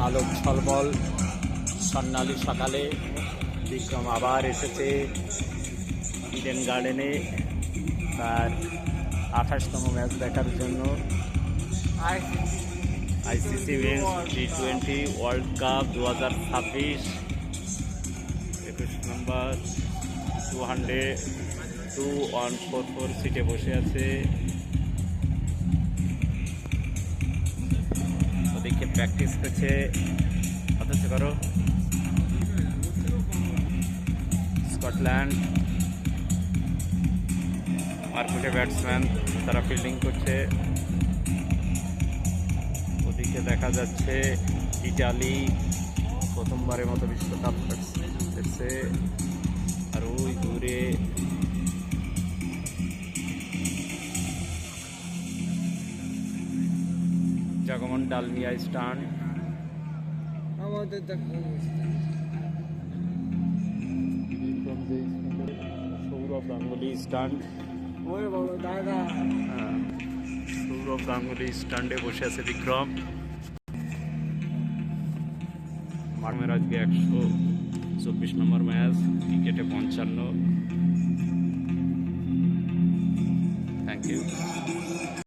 আলোক ঝলমল স্বর্ণালী সকালে বিক্রম আবার এসেছে ইডেন গার্ডেনে তার 28তম ম্যাচ দেখার জন্য। ICC men's T20 World Cup 2026 21 নম্বর 200-144 সিটে বসে আছে। ওদিকে প্র্যাকটিস করছে, অথচ করো স্কটল্যান্ড মারকুটে ব্যাটসম্যান, তারা ফিল্ডিং করছে। ওদিকে দেখা যাচ্ছে ইটালি প্রথমবারের মতো বিশ্বকাপ খেলছে। আর ওই দূরে জাগমন ডালমিয়া স্টান, আমাদের সৌরভ গাঙ্গুলি স্ট্যান্ড, দাদা সৌরভ গাঙ্গুলি স্ট্যান্ডে বসে আছে বিক্রম। মার্মের আজকে 124 নম্বর ম্যাচ, ক্রিকেটে 55। Thank you.